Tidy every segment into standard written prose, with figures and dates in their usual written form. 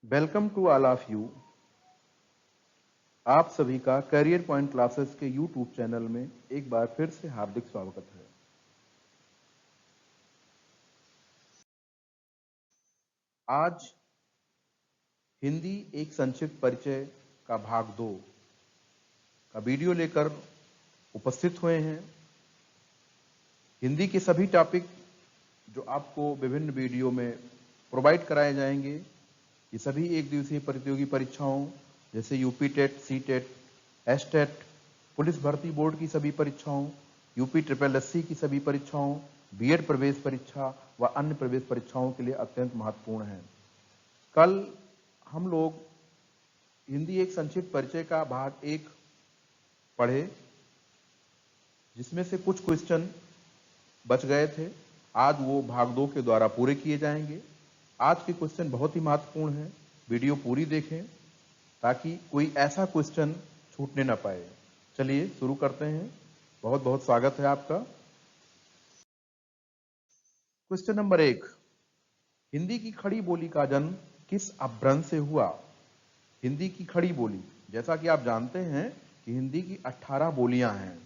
Welcome to all of you. आप सभी का करियर पॉइंट क्लासेस के यूट्यूब चैनल में एक बार फिर से हार्दिक स्वागत है। आज हिंदी एक संक्षिप्त परिचय का भाग 2 का वीडियो लेकर उपस्थित हुए हैं। हिंदी के सभी टॉपिक जो आपको विभिन्न वीडियो में प्रोवाइड कराए जाएंगे, ये सभी एक दिवसीय प्रतियोगी परीक्षाओं जैसे UP TET, C TET, S TET, police भर्ती बोर्ड की सभी परीक्षाओं, यूपी ट्रिपल एससी की सभी परीक्षाओं, बीएड प्रवेश परीक्षा व अन्य प्रवेश परीक्षाओं के लिए अत्यंत महत्वपूर्ण है। कल हम लोग हिंदी एक संक्षिप्त परिचय का भाग 1 पढ़े, जिसमें से कुछ क्वेश्चन बच गए थे। आज वो भाग 2 के द्वारा पूरे किए जाएंगे। आज के क्वेश्चन बहुत ही महत्वपूर्ण है, वीडियो पूरी देखें ताकि कोई ऐसा क्वेश्चन छूटने ना पाए। चलिए शुरू करते हैं। बहुत बहुत स्वागत है आपका। क्वेश्चन नंबर 1, हिंदी की खड़ी बोली का जन्म किस अपभ्रंश से हुआ? हिंदी की खड़ी बोली, जैसा कि आप जानते हैं कि हिंदी की 18 बोलियां हैं।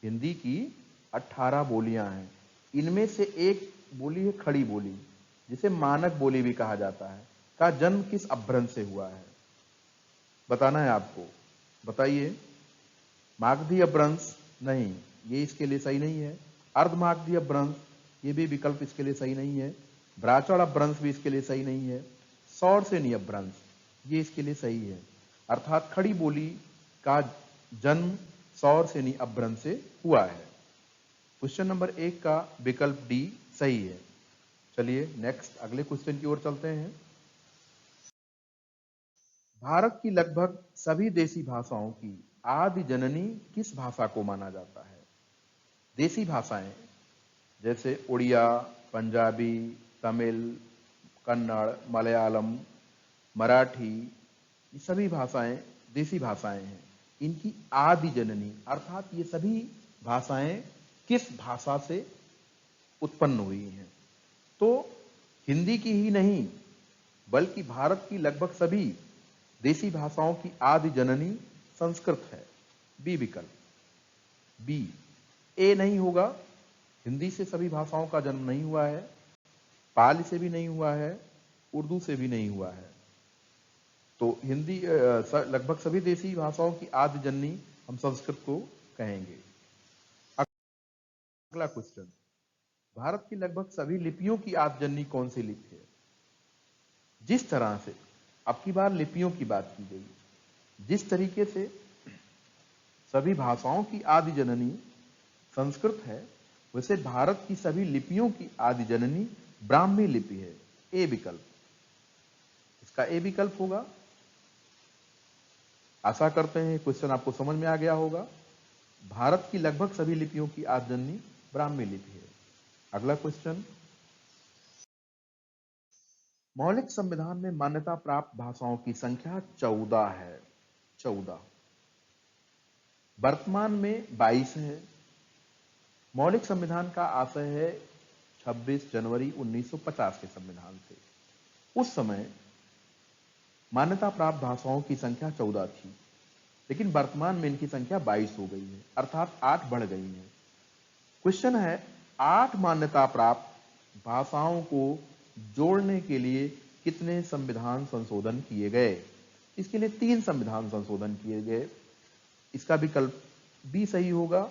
हिंदी की 18 बोलियां हैं। इनमें से एक बोली है खड़ी बोली, जिसे मानक बोली भी कहा जाता है, का जन्म किस अपभ्रंश से हुआ है? बताना है आपको। बताइए। मागधी अपभ्रंश नहीं, ये इसके लिए सही नहीं है। अर्धमागधी अपभ्रंश, ये भी विकल्प इसके लिए सही नहीं है। ब्राह्मण अपभ्रंश भी इसके लिए सही नहीं है। सौरसेनी अपभ्रंश, ये इसके लिए सही है। अर्थात खड़ी बोली का जन्म सौरसेनी अपभ्रंश से हुआ है। क्वेश्चन नंबर 1 का विकल्प डी सही है। चलिए नेक्स्ट अगले क्वेश्चन की ओर चलते हैं। भारत की लगभग सभी देसी भाषाओं की आदि जननी किस भाषा को माना जाता है? देसी भाषाएं जैसे उड़िया, पंजाबी, तमिल, कन्नड़, मलयालम, मराठी, ये सभी भाषाएं देसी भाषाएं हैं। इनकी आदि जननी अर्थात ये सभी भाषाएं किस भाषा से उत्पन्न हुई हैं? तो हिंदी की ही नहीं बल्कि भारत की लगभग सभी देसी भाषाओं की आदि जननी संस्कृत है। बी विकल्प, बी। ए नहीं होगा। हिंदी से सभी भाषाओं का जन्म नहीं हुआ है, पाली से भी नहीं हुआ है, उर्दू से भी नहीं हुआ है। तो हिंदी लगभग सभी देसी भाषाओं की आदि जननी हम संस्कृत को कहेंगे। अगला क्वेश्चन, भारत की लगभग सभी लिपियों की आदि जननी कौन सी लिपि है? जिस तरह से अब की बार लिपियों की बात की गई, जिस तरीके से सभी भाषाओं की आदि जननी संस्कृत है, वैसे भारत की सभी लिपियों की आदि जननी ब्राह्मी लिपि है। ए विकल्प, इसका ए विकल्प होगा। आशा करते हैं क्वेश्चन आपको समझ में आ गया होगा। भारत की लगभग सभी लिपियों की आदि जननी ब्राह्मी लिपि है। अगला क्वेश्चन, मौलिक संविधान में मान्यता प्राप्त भाषाओं की संख्या 14 है। 14, वर्तमान में 22 है। मौलिक संविधान का आशय है 26 जनवरी 1950 के संविधान से। उस समय मान्यता प्राप्त भाषाओं की संख्या 14 थी, लेकिन वर्तमान में इनकी संख्या 22 हो गई है, अर्थात 8 बढ़ गई है। क्वेश्चन है, 8 मान्यता प्राप्त भाषाओं को जोड़ने के लिए कितने संविधान संशोधन किए गए? इसके लिए 3 संविधान संशोधन किए गए। इसका विकल्प बी सही होगा।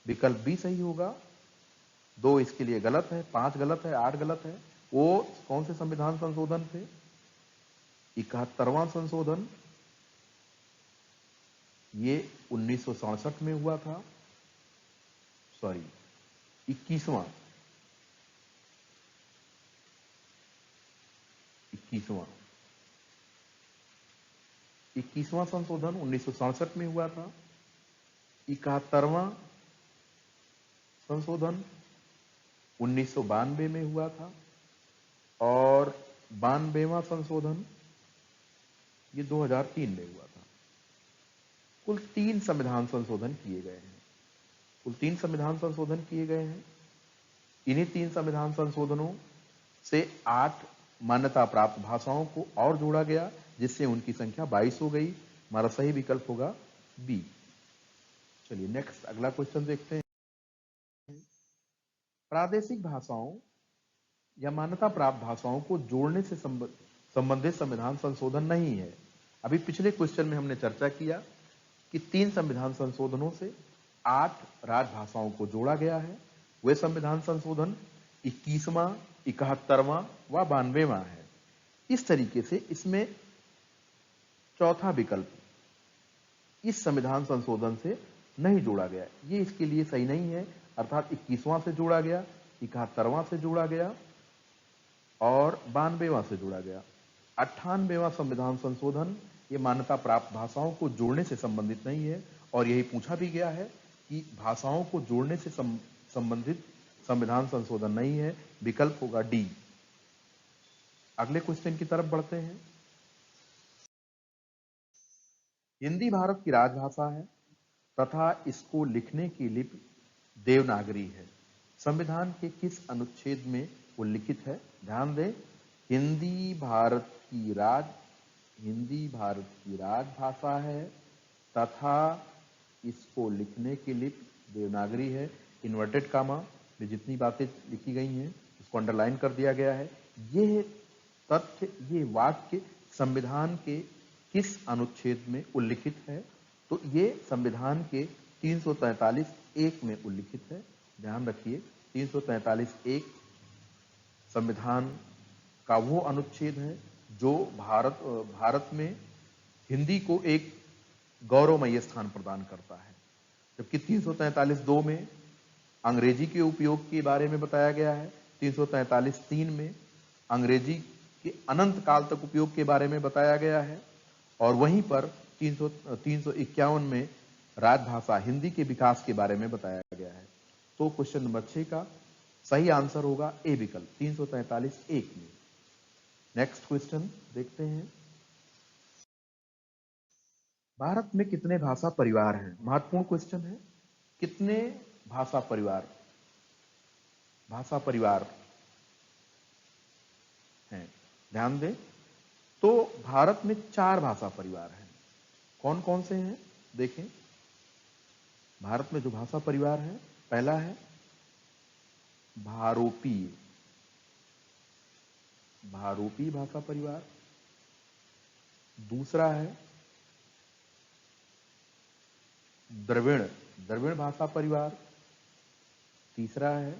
विकल्प बी सही होगा। 2 इसके लिए गलत है, 5 गलत है, 8 गलत है। वो कौन से संविधान संशोधन थे? 71वां संशोधन, ये 1967 में हुआ था। सॉरी, 21वां 21वां 21वां संशोधन 1967 में हुआ था। 71वां संशोधन 1992 में हुआ था और 92वां संशोधन ये 2003 में हुआ था। कुल 3 संविधान संशोधन किए गए हैं। कुल 3 संविधान संशोधन किए गए हैं। इन्हीं 3 संविधान संशोधनों से 8 मान्यता प्राप्त भाषाओं को और जोड़ा गया, जिससे उनकी संख्या 22 हो गई। हमारा सही विकल्प होगा बी। चलिए नेक्स्ट अगला क्वेश्चन देखते हैं। प्रादेशिक भाषाओं या मान्यता प्राप्त भाषाओं को जोड़ने से संबंधित संविधान संशोधन नहीं है। अभी पिछले क्वेश्चन में हमने चर्चा किया कि 3 संविधान संशोधनों से 8 राजभाषाओं को जोड़ा गया है। वे संविधान संशोधन 21वां, 71वां व 92वां है। इस तरीके से इसमें चौथा विकल्प इस संविधान संशोधन से नहीं जोड़ा गया, ये इसके लिए सही नहीं है। अर्थात 21वां से जोड़ा गया, 71वां से जोड़ा गया और 92वां से जोड़ा गया। 98वां संविधान संशोधन ये मान्यता प्राप्त भाषाओं को जोड़ने से संबंधित नहीं है, और यही पूछा भी गया है कि भाषाओं को जोड़ने से संबंधित संविधान संशोधन नहीं है। विकल्प होगा डी। अगले क्वेश्चन की तरफ बढ़ते हैं। हिंदी भारत की राजभाषा है तथा इसको लिखने की लिपि देवनागरी है। संविधान के किस अनुच्छेद में उल्लिखित है? ध्यान दें, हिंदी भारत की राजभाषा है तथा इसको लिखने की लिपि देवनागरी है। इन्वर्टेड कामा में जितनी बातें लिखी गई हैं उसको अंडरलाइन कर दिया गया है। ये तथ्य, ये वाक्य संविधान के किस अनुच्छेद में उल्लिखित है? तो ये संविधान के 343(1) में उल्लिखित है। ध्यान रखिए, 343(1) संविधान का वो अनुच्छेद है जो भारत में हिंदी को एक गौरवमय स्थान प्रदान करता है, जबकि 343(2) में अंग्रेजी के उपयोग के बारे में बताया गया है। 343(3) में अंग्रेजी के अनंत काल तक उपयोग के बारे में बताया गया है, और वहीं पर 351 में राजभाषा हिंदी के विकास के बारे में बताया गया है। तो क्वेश्चन नंबर 6 का सही आंसर होगा ए विकल्प, 343(1) में। नेक्स्ट क्वेश्चन देखते हैं। भारत में कितने भाषा परिवार हैं? महत्वपूर्ण क्वेश्चन है। कितने भाषा परिवार हैं? ध्यान दें, तो भारत में 4 भाषा परिवार हैं। कौन कौन से हैं? देखें, भारत में जो भाषा परिवार है, पहला है भारोपीय भाषा परिवार, दूसरा है द्रविड़ भाषा परिवार, तीसरा है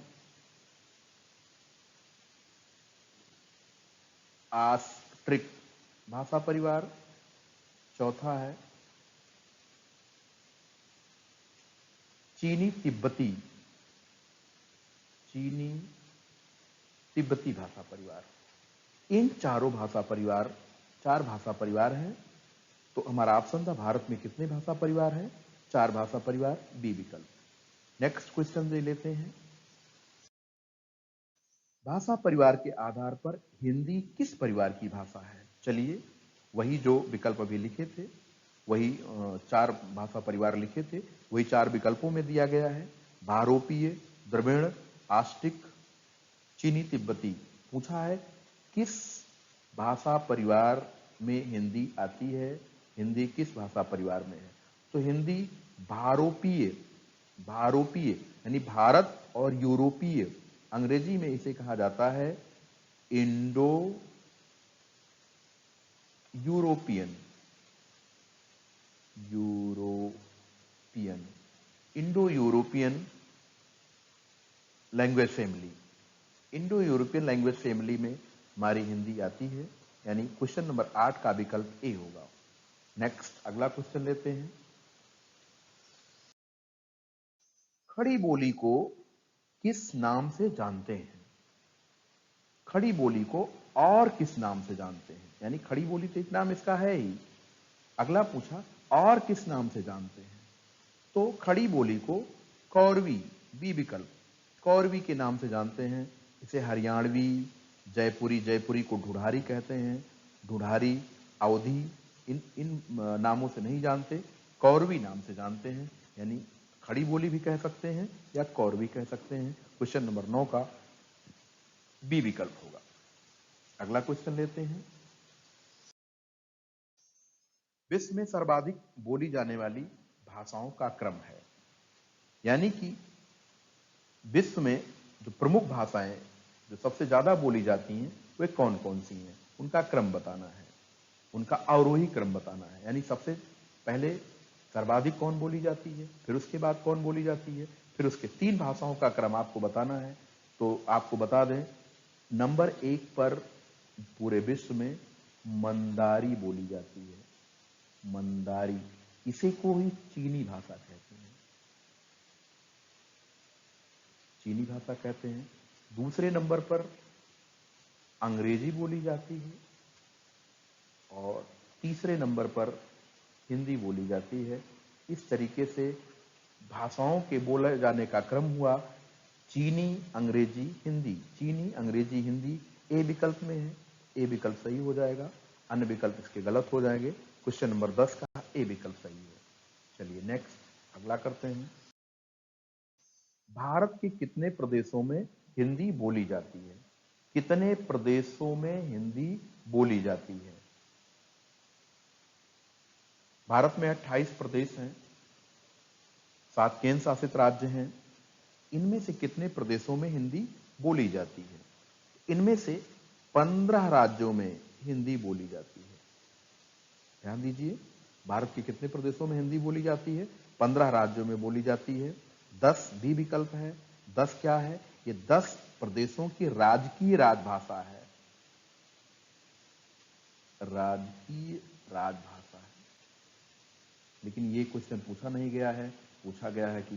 आस्ट्रिक भाषा परिवार, चौथा है चीनी तिब्बती भाषा परिवार। इन चारों भाषा परिवार 4 भाषा परिवार हैं। तो हमारा ऑप्शन था भारत में कितने भाषा परिवार हैं? 4 भाषा परिवार, बी विकल्प। नेक्स्ट क्वेश्चन ले लेते हैं। भाषा परिवार के आधार पर हिंदी किस परिवार की भाषा है? चलिए, वही जो विकल्प अभी लिखे थे, वही 4 भाषा परिवार लिखे थे, वही 4 विकल्पों में दिया गया है। भारोपीय, द्रविड़, आस्टिक, चीनी तिब्बती। पूछा है किस भाषा परिवार में हिंदी आती है, हिंदी किस भाषा परिवार में है? तो हिंदी भारोपीय यानी भारत और यूरोपीय, अंग्रेजी में इसे कहा जाता है Indo European Indo European language family. Indo European language family में हमारी हिंदी आती है, यानी क्वेश्चन नंबर 8 का विकल्प ए होगा। नेक्स्ट अगला क्वेश्चन लेते हैं। खड़ी बोली को किस नाम से जानते हैं? खड़ी बोली को और किस नाम से जानते हैं? यानी खड़ी बोली तो एक नाम इसका है ही, अगला पूछा और किस नाम से जानते हैं? तो खड़ी बोली को कौरवी, बी विकल्प, कौरवी के नाम से जानते हैं। इसे हरियाणवी, जयपुरी को ढूढ़ारी कहते हैं। ढूढ़ारी, अवधी, इन नामों से नहीं जानते, कौरवी नाम से जानते हैं। यानी खड़ी बोली भी कह सकते हैं या कौरवी कह सकते हैं। क्वेश्चन नंबर 9 का बी विकल्प होगा। अगला क्वेश्चन लेते हैं। विश्व में सर्वाधिक बोली जाने वाली भाषाओं का क्रम है, यानी कि विश्व में जो प्रमुख भाषाएं जो सबसे ज्यादा बोली जाती हैं वे कौन कौन सी हैं, उनका क्रम बताना है, उनका अवरोही क्रम बताना है। यानी सबसे पहले सर्वाधिक कौन बोली जाती है, फिर उसके बाद कौन बोली जाती है, फिर उसके 3 भाषाओं का क्रम आपको बताना है। तो आपको बता दें, नंबर 1 पर पूरे विश्व में मंदारी बोली जाती है। मंदारी, इसे को ही चीनी भाषा कहते हैं, चीनी भाषा कहते हैं। दूसरे नंबर पर अंग्रेजी बोली जाती है और तीसरे नंबर पर हिंदी बोली जाती है। इस तरीके से भाषाओं के बोले जाने का क्रम हुआ चीनी, अंग्रेजी, हिंदी। चीनी, अंग्रेजी, हिंदी ए विकल्प में है, ए विकल्प सही हो जाएगा, अन्य विकल्प इसके गलत हो जाएंगे। क्वेश्चन नंबर 10 का ए विकल्प सही है। चलिए नेक्स्ट अगला करते हैं। भारत के कितने प्रदेशों में हिंदी बोली जाती है? कितने प्रदेशों में हिंदी बोली जाती है? भारत में 28 प्रदेश हैं, 7 केंद्र शासित राज्य हैं। इनमें से कितने प्रदेशों में हिंदी बोली जाती है? इनमें से 15 राज्यों में हिंदी बोली जाती है। ध्यान दीजिए, भारत के कितने प्रदेशों में हिंदी बोली जाती है? 15 राज्यों में बोली जाती है। 10 बी विकल्प है। 10 क्या है? ये 10 प्रदेशों की राजकीय राजभाषा है, राजकीय राजभाषा है। लेकिन ये क्वेश्चन पूछा नहीं गया है, पूछा गया है कि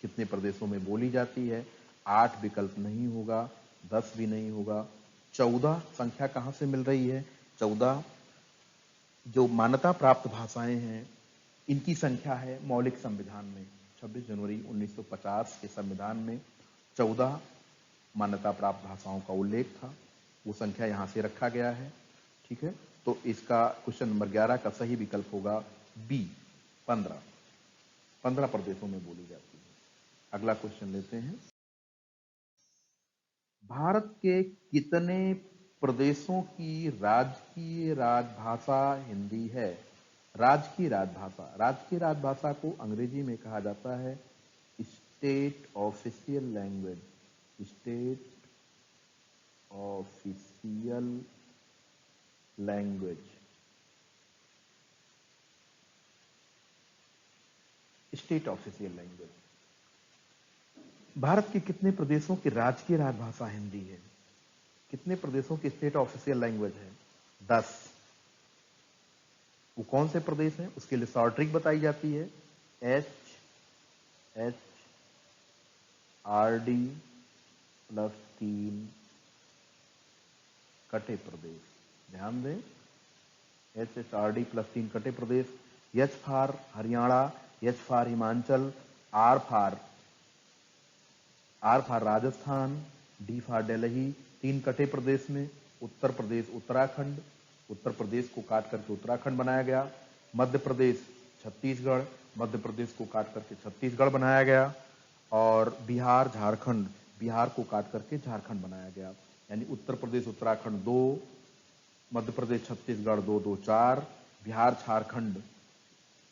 कितने प्रदेशों में बोली जाती है। 8 विकल्प नहीं होगा, 10 भी नहीं होगा। 14 संख्या कहां से मिल रही है? 14 जो मान्यता प्राप्त भाषाएं हैं इनकी संख्या है मौलिक संविधान में। 26 जनवरी 1950 के संविधान में 14 मान्यता प्राप्त भाषाओं का उल्लेख था, वो संख्या यहां से रखा गया है। ठीक है, तो इसका क्वेश्चन नंबर 11 का सही विकल्प होगा बी, 15। 15 प्रदेशों में बोली जाती है। अगला क्वेश्चन लेते हैं। भारत के कितने प्रदेशों की राजकीय राजभाषा हिंदी है? राजकीय राजभाषा, राजकीय राजभाषा को अंग्रेजी में कहा जाता है state official language, state official language, state official language. Bharat के कितने प्रदेशों की राजकीय राजभाषा हिंदी है? कितने प्रदेशों की स्टेट ऑफिशियल लैंग्वेज है? 10। वो कौन से प्रदेश हैं उसके लिए शॉर्ट ट्रिक बताई जाती है, HHRD प्लस 3 कटे प्रदेश। ध्यान दें, HHRD प्लस 3 कटे प्रदेश। H for Haryana, H for Himachal, R for Rajasthan, D for Delhi. 3 कटे प्रदेश में उत्तर प्रदेश, उत्तराखंड, उत्तर प्रदेश को काट करके उत्तराखंड बनाया गया। मध्य प्रदेश, छत्तीसगढ़, मध्य प्रदेश को काट करके छत्तीसगढ़ बनाया गया। और बिहार, झारखंड, बिहार को काट करके झारखंड बनाया गया। यानी उत्तर प्रदेश उत्तराखंड 2, मध्य प्रदेश छत्तीसगढ़ 2 2 4, बिहार झारखंड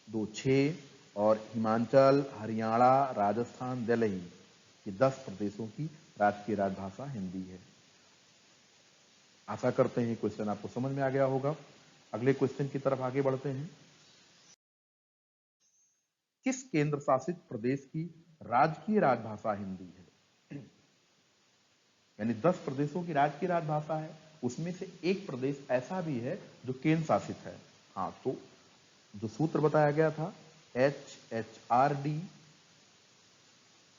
2 6 और हिमाचल, हरियाणा, राजस्थान, दिल्ली, ये 10 प्रदेशों की राजकीय राजभाषा हिंदी है। आशा करते हैं क्वेश्चन आपको समझ में आ गया होगा। अगले क्वेश्चन की तरफ आगे बढ़ते हैं। किस केंद्र शासित प्रदेश की राजकीय राजभाषा हिंदी है? यानी 10 प्रदेशों की राजकीय राजभाषा है, उसमें से एक प्रदेश ऐसा भी है जो केंद्र शासित है। हाँ, तो जो सूत्र बताया गया था HHRD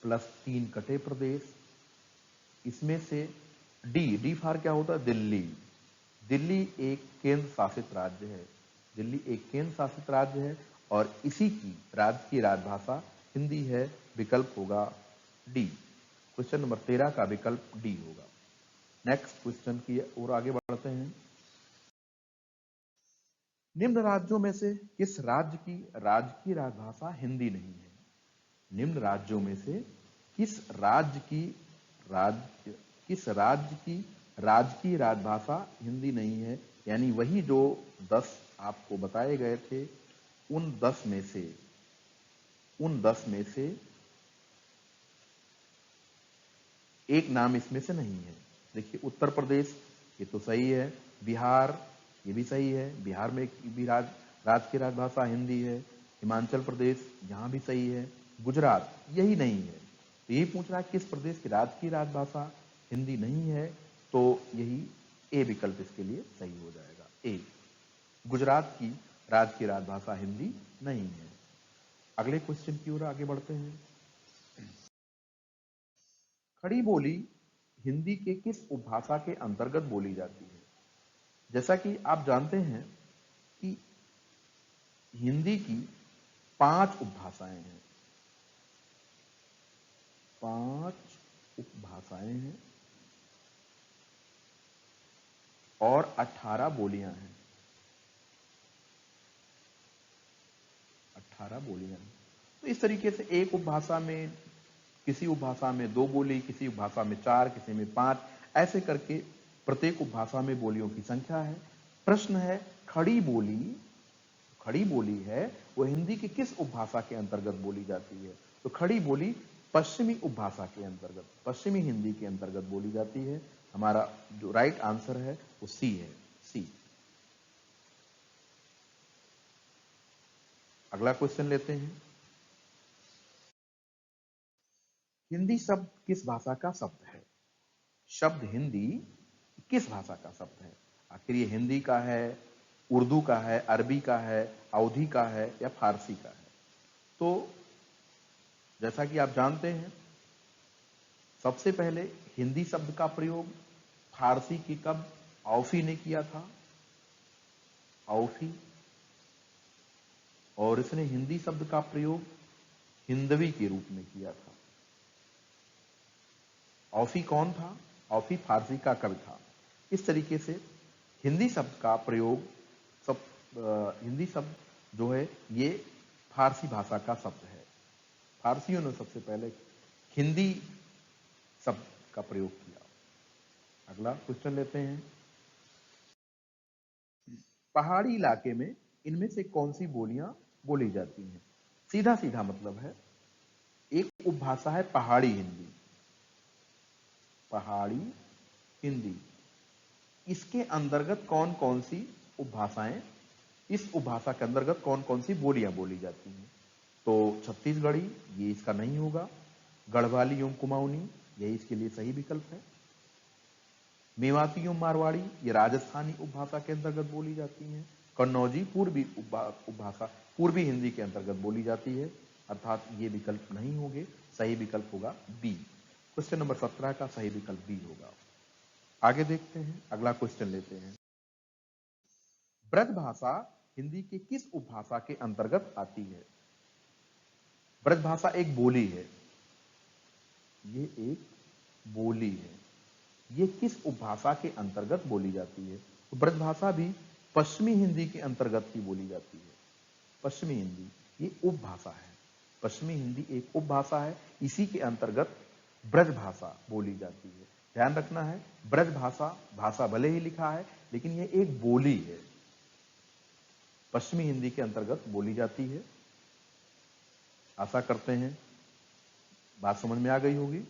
प्लस 3 कटे प्रदेश, इसमें से डी फॉर क्या होता है? दिल्ली। दिल्ली एक केंद्र शासित राज्य है, दिल्ली एक केंद्र शासित राज्य है और इसी की राजकीय राजभाषा हिंदी है। विकल्प होगा डी। क्वेश्चन नंबर 13 का विकल्प डी होगा। नेक्स्ट क्वेश्चन की ओर आगे बढ़ते हैं। निम्न राज्यों में से किस राज्य की राजकीय राजभाषा हिंदी नहीं है? निम्न राज्यों में से किस राज्य की राजकीय राजभाषा हिंदी नहीं है, यानी वही जो 10 आपको बताए गए थे, उन 10 में से एक नाम इसमें से नहीं है। देखिए, उत्तर प्रदेश ये तो सही है, बिहार ये भी सही है, बिहार में भी राज्य की राजभाषा हिंदी है, हिमाचल प्रदेश यहाँ भी सही है, गुजरात यही नहीं है। तो यही पूछ रहा है किस प्रदेश की राज्य की राजभाषा हिंदी नहीं है, तो यही ए विकल्प इसके लिए सही हो जाएगा। ए, गुजरात की राज्य की राजभाषा हिंदी नहीं है। अगले क्वेश्चन की ओर आगे बढ़ते हैं। खड़ी बोली हिंदी के किस उपभाषा के अंतर्गत बोली जाती है? जैसा कि आप जानते हैं कि हिंदी की 5 उपभाषाएं हैं, 5 उपभाषाएं हैं और 18 बोलियां हैं, 18 बोलियां हैं। तो इस तरीके से एक उपभाषा में, किसी उपभाषा में 2 बोली, किसी उपभाषा में 4, किसी में 5, ऐसे करके प्रत्येक उपभाषा में बोलियों की संख्या है। प्रश्न है, खड़ी बोली है वो हिंदी की किस उपभाषा के अंतर्गत बोली जाती है? तो खड़ी बोली पश्चिमी उपभाषा के अंतर्गत, पश्चिमी हिंदी के अंतर्गत बोली जाती है। हमारा जो राइट आंसर है वो सी है, सी। अगला क्वेश्चन लेते हैं। हिंदी शब्द किस भाषा का शब्द है? शब्द हिंदी किस भाषा का शब्द है? आखिर ये हिंदी का है, उर्दू का है, अरबी का है, अवधी का है या फारसी का है? तो जैसा कि आप जानते हैं, सबसे पहले हिंदी शब्द का प्रयोग फारसी की कब औफी ने किया था, औफी। और इसने हिंदी शब्द का प्रयोग हिंदवी के रूप में किया था। औफी कौन था? औफी फारसी का कवि था। इस तरीके से हिंदी शब्द का प्रयोग, हिंदी शब्द जो है ये फारसी भाषा का शब्द है। फारसियों ने सबसे पहले हिंदी शब्द का प्रयोग किया। अगला क्वेश्चन लेते हैं। पहाड़ी इलाके में इनमें से कौन सी बोलियां बोली जाती हैं? सीधा सीधा मतलब है, एक उपभाषा है पहाड़ी हिंदी, पहाड़ी हिंदी। इसके अंतर्गत कौन कौन सी उपभाषाएं, इस उपभाषा के अंतर्गत कौन कौन सी बोलियां बोली जाती हैं? तो छत्तीसगढ़ी ये इसका नहीं होगा, गढ़वाली एवं कुमाऊनी यही इसके लिए सही विकल्प है। मेवाती एवं मारवाड़ी ये राजस्थानी उपभाषा के अंतर्गत बोली जाती हैं। कन्नौजी पूर्वी उपभाषा पूर्वी हिंदी के अंतर्गत बोली जाती है, अर्थात ये विकल्प नहीं होंगे, सही विकल्प होगा बी। क्वेश्चन नंबर 17 का सही विकल्प बी होगा। आगे देखते हैं, अगला क्वेश्चन लेते हैं। ब्रज भाषा हिंदी के किस उपभाषा के अंतर्गत आती है? ब्रज भाषा एक बोली है, ये एक बोली है। ये किस उपभाषा के अंतर्गत बोली जाती है? तो ब्रज भाषा भी पश्चिमी हिंदी के अंतर्गत ही बोली जाती है। पश्चिमी हिंदी ये उपभाषा है, पश्चिमी हिंदी एक उपभाषा है, इसी के अंतर्गत ब्रज भाषा बोली जाती है। ध्यान रखना है, ब्रज भाषा, भाषा भले ही लिखा है लेकिन ये एक बोली है, पश्चिमी हिंदी के अंतर्गत बोली जाती है। आशा करते हैं बात समझ में आ गई होगी।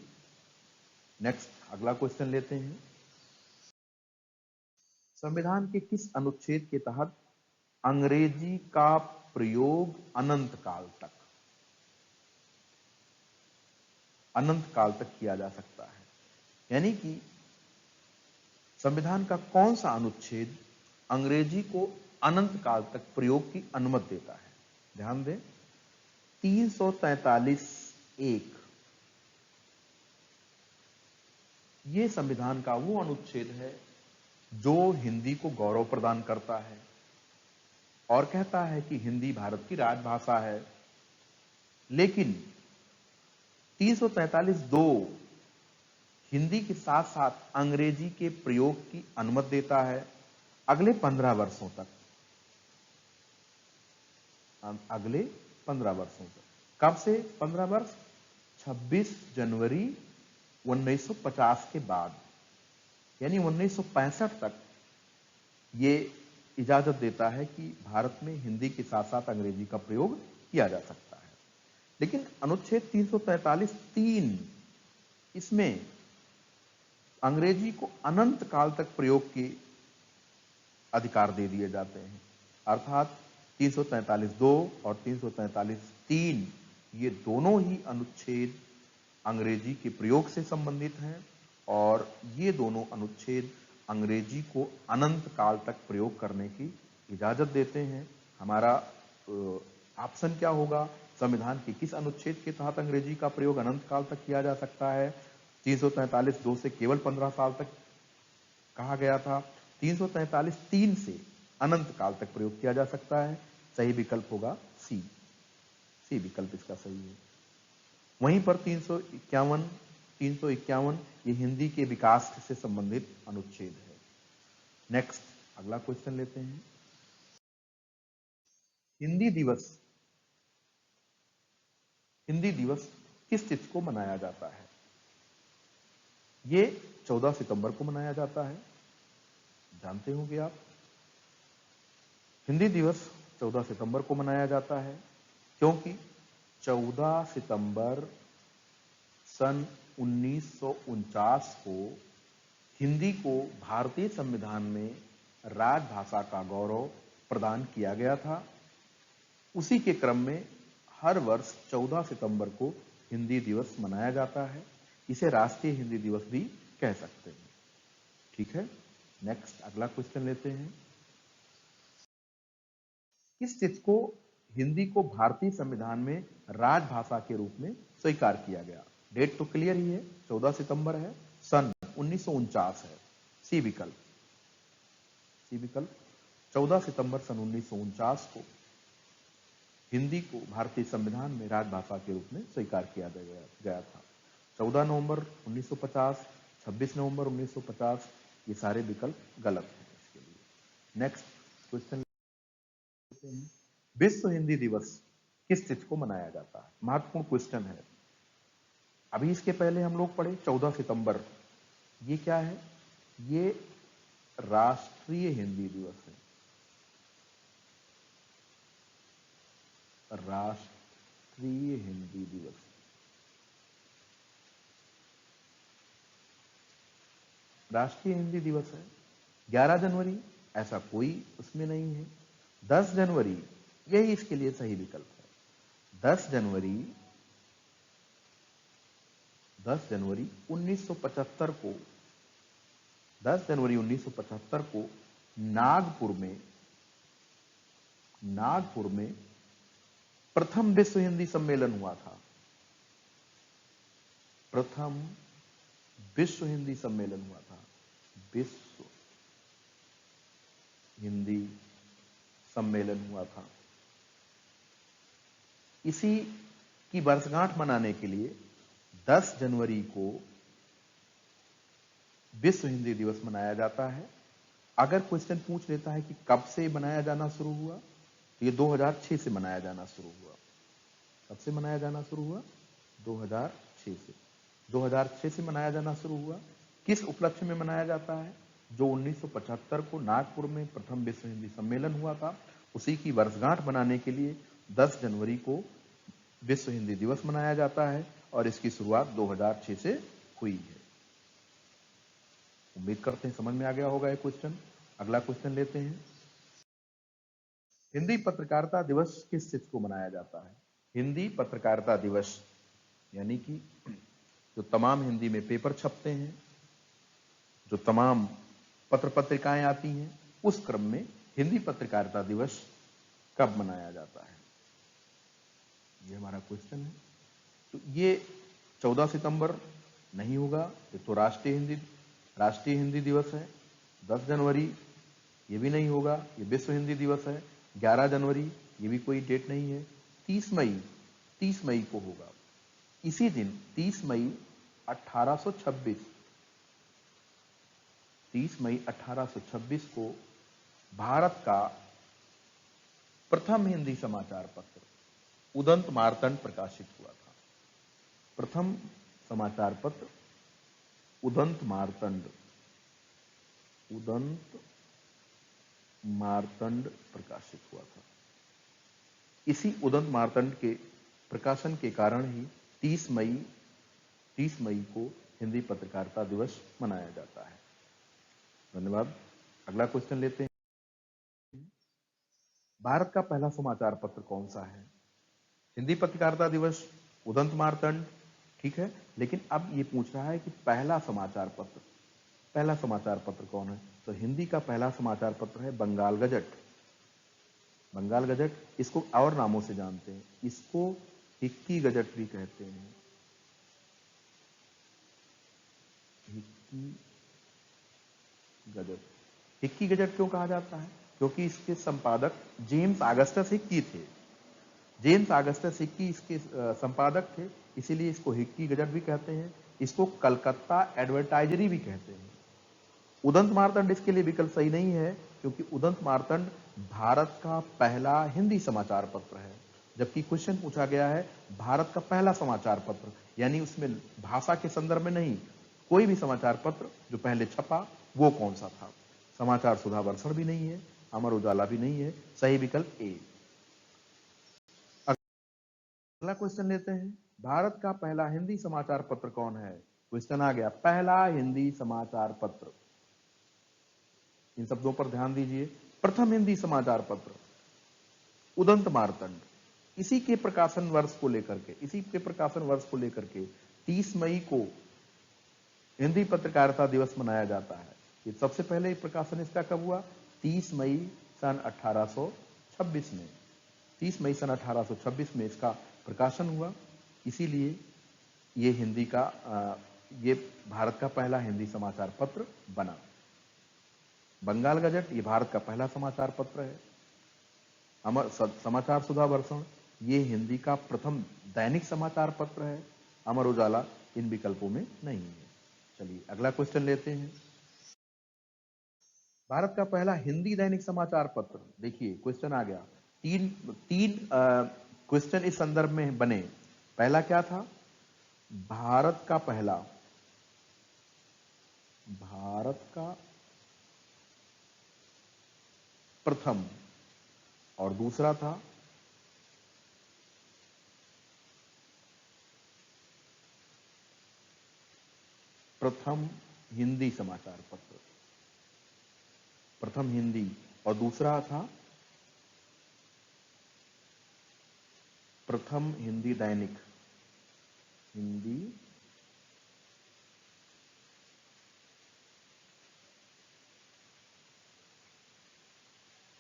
नेक्स्ट अगला क्वेश्चन लेते हैं। संविधान के किस अनुच्छेद के तहत अंग्रेजी का प्रयोग अनंत काल तक किया जा सकता है? यानी कि संविधान का कौन सा अनुच्छेद अंग्रेजी को अनंत काल तक प्रयोग की अनुमति देता है? ध्यान दें, 343(1) ये संविधान का वो अनुच्छेद है जो हिंदी को गौरव प्रदान करता है और कहता है कि हिंदी भारत की राजभाषा है। लेकिन 343(2) हिंदी के साथ साथ अंग्रेजी के प्रयोग की अनुमति देता है अगले 15 वर्षों तक। अगले 15 वर्षों तक। कब से 15 वर्ष? 26 जनवरी 1950 के बाद। यानी 1965 तक ये इजाजत देता है कि भारत में हिंदी के साथ साथ अंग्रेजी का प्रयोग किया जा सकता है। लेकिन अनुच्छेद 343(3) इसमें अंग्रेजी को अनंत काल तक प्रयोग के अधिकार दे दिए जाते हैं। अर्थात 343(2) और 343(3) ये दोनों ही अनुच्छेद अंग्रेजी के प्रयोग से संबंधित हैं और ये दोनों अनुच्छेद अंग्रेजी को अनंत काल तक प्रयोग करने की इजाजत देते हैं। हमारा ऑप्शन क्या होगा? संविधान के किस अनुच्छेद के तहत अंग्रेजी का प्रयोग अनंत काल तक किया जा सकता है? 343(2) से केवल 15 साल तक कहा गया था। 343(3) से अनंत काल तक प्रयोग किया जा सकता है। सही विकल्प होगा सी। सी विकल्प इसका सही है। वहीं पर 351 ये हिंदी के विकास से संबंधित अनुच्छेद है। नेक्स्ट अगला क्वेश्चन लेते हैं। हिंदी दिवस किस तिथि को मनाया जाता है? ये 14 सितंबर को मनाया जाता है, जानते होंगे आप। हिंदी दिवस 14 सितंबर को मनाया जाता है क्योंकि 14 सितंबर सन 1949 को हिंदी को भारतीय संविधान में राजभाषा का गौरव प्रदान किया गया था। उसी के क्रम में हर वर्ष 14 सितंबर को हिंदी दिवस मनाया जाता है। इसे राष्ट्रीय हिंदी दिवस भी कह सकते हैं। ठीक है, नेक्स्ट अगला क्वेश्चन लेते हैं। किस तिथि को हिंदी को भारतीय संविधान में राजभाषा के रूप में स्वीकार किया गया? डेट तो क्लियर ही है, 14 सितंबर है, सन 1949 है। सी विकल्प 14 सितंबर सन 1949 को हिंदी को भारतीय संविधान में राजभाषा के रूप में स्वीकार किया गया था। 14 नवंबर 1950, 26 नवंबर 1950 ये सारे विकल्प गलत हैं इसके लिए। नेक्स्ट क्वेश्चन लेते हैं। विश्व हिंदी दिवस किस तिथि को मनाया जाता है? महत्वपूर्ण क्वेश्चन है। अभी इसके पहले हम लोग पढ़े 14 सितंबर, ये क्या है? ये राष्ट्रीय हिंदी दिवस है। राष्ट्रीय हिंदी दिवस, राष्ट्रीय हिंदी दिवस है। 11 जनवरी ऐसा कोई उसमें नहीं है। 10 जनवरी यही इसके लिए सही विकल्प है। 10 जनवरी 1975 को 10 जनवरी 1975 को नागपुर में प्रथम विश्व हिंदी सम्मेलन हुआ था। प्रथम विश्व हिंदी सम्मेलन हुआ था। विश्व हिंदी सम्मेलन हुआ था। इसी की वर्षगांठ मनाने के लिए 10 जनवरी को विश्व हिंदी दिवस मनाया जाता है। अगर क्वेश्चन पूछ लेता है कि कब से मनाया जाना शुरू हुआ, तो ये 2006 से मनाया जाना शुरू हुआ। कब से मनाया जाना शुरू हुआ? 2006 से। 2006 से मनाया जाना शुरू हुआ। किस उपलक्ष्य में मनाया जाता है? जो 1975 को नागपुर में प्रथम विश्व हिंदी सम्मेलन हुआ था, उसी की वर्षगांठ मनाने के लिए 10 जनवरी को विश्व हिंदी दिवस मनाया जाता है और इसकी शुरुआत 2006 से हुई है। उम्मीद करते हैं समझ में आ गया होगा ये क्वेश्चन। अगला क्वेश्चन लेते हैं। हिंदी पत्रकारिता दिवस किस तिथि को मनाया जाता है? हिंदी पत्रकारिता दिवस यानी कि जो तमाम हिंदी में पेपर छपते हैं, जो तमाम पत्र पत्रिकाएं आती हैं, उस क्रम में हिंदी पत्रकारिता दिवस कब मनाया जाता है? ये हमारा क्वेश्चन है। तो ये 14 सितंबर नहीं होगा, ये तो राष्ट्रीय हिंदी दिवस है। 10 जनवरी ये भी नहीं होगा, ये विश्व हिंदी दिवस है। 11 जनवरी ये भी कोई डेट नहीं है। 30 मई को होगा। इसी दिन 30 मई 1826 को भारत का प्रथम हिंदी समाचार पत्र उदंत मार्तंड प्रकाशित हुआ था। प्रथम समाचार पत्र उदंत मार्तंड उदंत मार्तंड प्रकाशित हुआ था। इसी उदंत मार्तंड के प्रकाशन के कारण ही 30 मई को हिंदी पत्रकारिता दिवस मनाया जाता है। धन्यवाद। अगला क्वेश्चन लेते हैं। भारत का पहला समाचार पत्र कौन सा है? हिंदी पत्रकारिता दिवस, उदंत मार्तंड, ठीक है, लेकिन अब ये पूछ रहा है कि पहला समाचार पत्र कौन है? तो हिंदी का पहला समाचार पत्र है बंगाल गजट। बंगाल गजट, इसको और नामों से जानते हैं, इसको हिक्की गजट भी कहते हैं। हिक्की गजट क्यों कहा जाता है? क्योंकि इसके संपादक जेम्स ऑगस्टस हिक्की थे। जेम्स ऑगस्टस हिक्की इसके संपादक थे, इसीलिए इसको हिक्की गजट भी कहते हैं। इसको कलकत्ता एडवर्टाइजरी भी कहते हैं। उदंत मार्तंड इसके लिए विकल्प सही नहीं है, क्योंकि उदंत मार्तंड भारत का पहला हिंदी समाचार पत्र है। जबकि क्वेश्चन पूछा गया है भारत का पहला समाचार पत्र, यानी उसमें भाषा के संदर्भ में नहीं, कोई भी समाचार पत्र जो पहले छपा वो कौन सा था। समाचार सुधा वर्षण भी नहीं है, अमर उजाला भी नहीं है, सही विकल्प ए। अगला क्वेश्चन लेते हैं। भारत का पहला हिंदी समाचार पत्र कौन है? क्वेश्चन आ गया, पहला हिंदी समाचार पत्र। इन शब्दों पर ध्यान दीजिए। प्रथम हिंदी समाचार पत्र उदंत मार्तंड। इसी के प्रकाशन वर्ष को लेकर के 30 मई को हिंदी पत्रकारिता दिवस मनाया जाता है। ये सबसे पहले प्रकाशन इसका कब हुआ? 30 मई सन 1826 में। 30 मई सन 1826 में इसका प्रकाशन हुआ, इसीलिए ये भारत का पहला हिंदी समाचार पत्र बना। बंगाल गजट ये भारत का पहला समाचार पत्र है। अमर समाचार सुधा वर्षण ये हिंदी का प्रथम दैनिक समाचार पत्र है। अमर उजाला इन विकल्पों में नहीं है। चलिए अगला क्वेश्चन लेते हैं। भारत का पहला हिंदी दैनिक समाचार पत्र, देखिए क्वेश्चन आ गया। तीन क्वेश्चन इस संदर्भ में बने। पहला क्या था? भारत का प्रथम, और दूसरा था प्रथम हिंदी समाचार पत्र, प्रथम हिंदी, और दूसरा था प्रथम हिंदी दैनिक,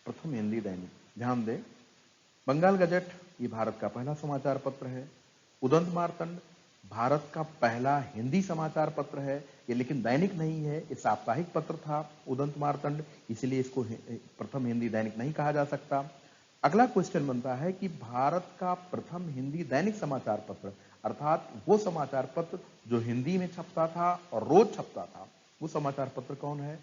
प्रथम हिंदी दैनिक। ध्यान दें, बंगाल गजट ये भारत का पहला समाचार पत्र है। उदंत मार्तंड भारत का पहला हिंदी समाचार पत्र है, ये लेकिन दैनिक नहीं है, ये साप्ताहिक पत्र था उदंत मार्तंड, इसलिए इसको प्रथम हिंदी दैनिक नहीं कहा जा सकता। अगला क्वेश्चन बनता है कि भारत का प्रथम हिंदी दैनिक समाचार पत्र, अर्थात वो समाचार पत्र जो हिंदी में छपता था और रोज छपता था, वो समाचार पत्र कौन है?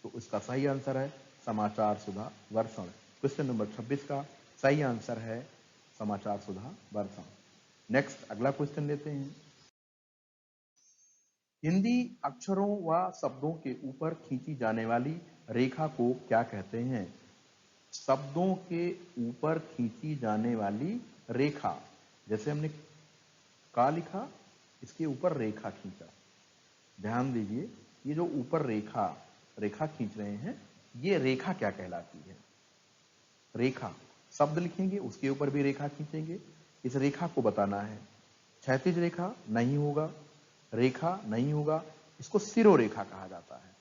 तो इसका सही आंसर है समाचार सुधा वर्षण। क्वेश्चन नंबर 26 का सही आंसर है समाचार सुधा वर्षण। नेक्स्ट अगला क्वेश्चन लेते हैं। हिंदी अक्षरों व शब्दों के ऊपर खींची जाने वाली रेखा को क्या कहते हैं? शब्दों के ऊपर खींची जाने वाली रेखा, जैसे हमने का लिखा, इसके ऊपर रेखा खींचा। ध्यान दीजिए, ये जो ऊपर रेखा खींच रहे हैं, ये रेखा क्या कहलाती है? रेखा, शब्द लिखेंगे उसके ऊपर भी रेखा खींचेंगे, इस रेखा को बताना है। क्षैतिज रेखा नहीं होगा, रेखा नहीं होगा, इसको सिरोरेखा कहा जाता है।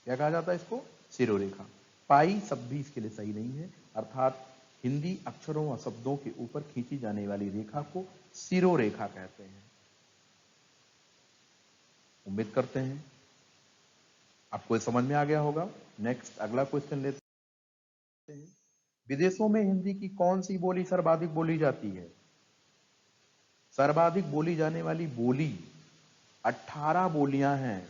क्या कहा जाता है इसको? सिरोरेखा। पाई शब्द भी इसके लिए सही नहीं है, अर्थात हिंदी अक्षरों व शब्दों के ऊपर खींची जाने वाली रेखा को सिरोरेखा कहते हैं। उम्मीद करते हैं आपको ये समझ में आ गया होगा। नेक्स्ट अगला क्वेश्चन लेते हैं। विदेशों में हिंदी की कौन सी बोली सर्वाधिक बोली जाती है? सर्वाधिक बोली जाने वाली बोली 18 बोलियां हैं।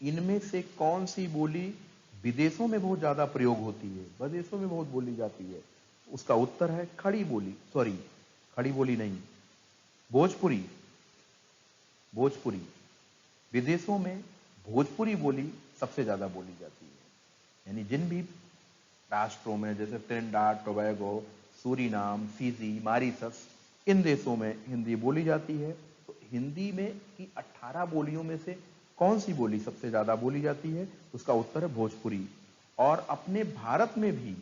इनमें से कौन सी बोली विदेशों में बहुत ज्यादा प्रयोग होती है, विदेशों में बहुत बोली जाती है? उसका उत्तर है खड़ी बोली, सॉरी खड़ी बोली नहीं, भोजपुरी। विदेशों में भोजपुरी बोली सबसे ज्यादा बोली जाती है, यानी जिन भी राष्ट्रों में जैसे Trinidad Tobago, Suriname, Fiji, Mauritius, इन देशों में हिंदी बोली जाती है। तो हिंदी में की 18 बोलियों में से कौन सी बोली सबसे ज्यादा बोली जाती है? उसका उत्तर है भोजपुरी। और अपने भारत में भी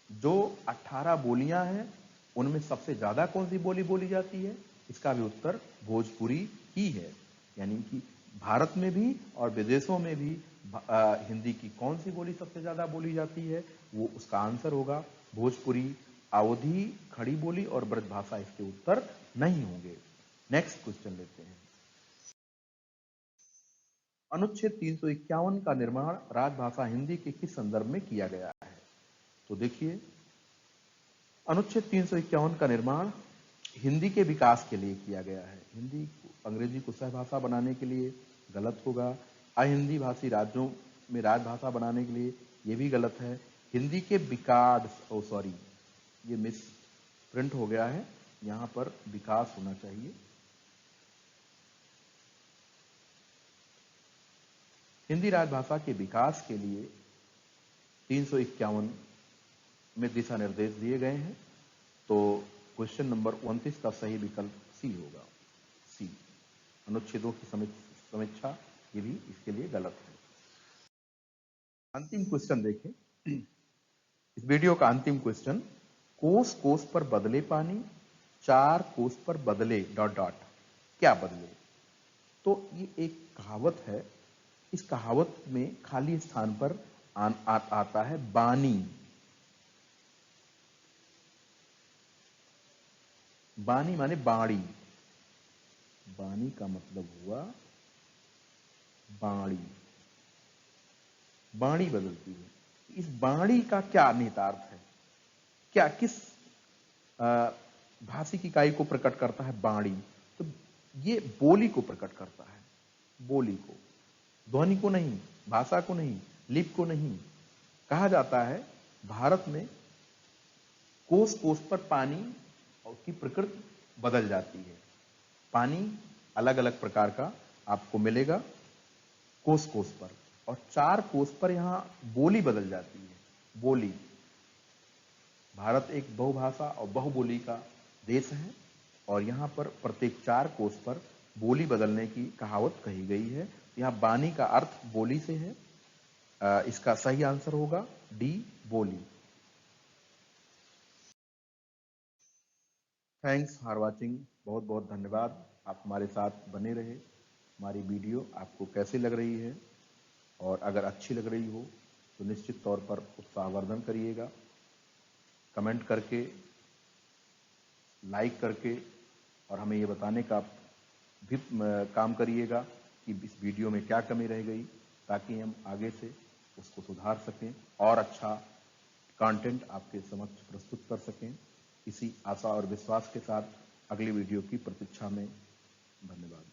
जो 18 बोलियां हैं उनमें सबसे ज्यादा कौन सी बोली बोली जाती है? इसका भी उत्तर भोजपुरी ही है। यानी कि भारत में भी और विदेशों में भी हिंदी की कौन सी बोली सबसे ज्यादा बोली जाती है? वो उसका आंसर होगा भोजपुरी। अवधी, खड़ी बोली और ब्रजभाषा इसके उत्तर नहीं होंगे। नेक्स्ट क्वेश्चन लेते हैं। अनुच्छेद 351 का निर्माण राजभाषा हिंदी के किस संदर्भ में किया गया है? तो देखिए, अनुच्छेद 351 का निर्माण हिंदी के विकास के लिए किया गया है। हिंदी अंग्रेजी को सहभाषा बनाने के लिए गलत होगा। अहिंदी भाषी राज्यों में राजभाषा बनाने के लिए ये भी गलत है। हिंदी के विकास, सॉरी, ये मिस प्रिंट हो गया है, यहां पर विकास होना चाहिए। हिंदी राजभाषा के विकास के लिए 351 में दिशा निर्देश दिए गए हैं। तो क्वेश्चन नंबर 29 का सही विकल्प सी होगा, सी। अनुच्छेदों की समीक्षा, ये भी इसके लिए गलत है। अंतिम क्वेश्चन देखें, इस वीडियो का अंतिम क्वेश्चन, कोस कोस पर बदले पानी, चार कोस पर बदले ... क्या बदले? तो ये एक कहावत है। इस कहावत में खाली स्थान पर आता है बानी। बानी माने बाणी। बानी का मतलब हुआ बाणी। बाणी बदलती है। इस बाणी का क्या निहितार्थ है? क्या किस भाषिक इकाई को प्रकट करता है बाणी? तो ये बोली को प्रकट करता है, बोली को, ध्वनि को नहीं, भाषा को नहीं, लिपि को नहीं। कहा जाता है भारत में कोस कोस पर पानी और की प्रकृति बदल जाती है। पानी अलग अलग प्रकार का आपको मिलेगा कोस कोस पर, और चार कोस पर यहां बोली बदल जाती है। बोली, भारत एक बहुभाषा और बहुबोली का देश है, और यहां पर प्रत्येक चार कोस पर बोली बदलने की कहावत कही गई है। यहां बानी का अर्थ बोली से है। इसका सही आंसर होगा डी, बोली। Thanks for watching. बहुत बहुत धन्यवाद, आप हमारे साथ बने रहे। हमारी वीडियो आपको कैसी लग रही है, और अगर अच्छी लग रही हो तो निश्चित तौर पर उत्साहवर्धन करिएगा, कमेंट करके, लाइक करके, और हमें ये बताने का भी काम करिएगा कि इस वीडियो में क्या कमी रह गई, ताकि हम आगे से उसको सुधार सकें और अच्छा कंटेंट आपके समक्ष प्रस्तुत कर सकें। इसी आशा और विश्वास के साथ अगली वीडियो की प्रतीक्षा में। धन्यवाद।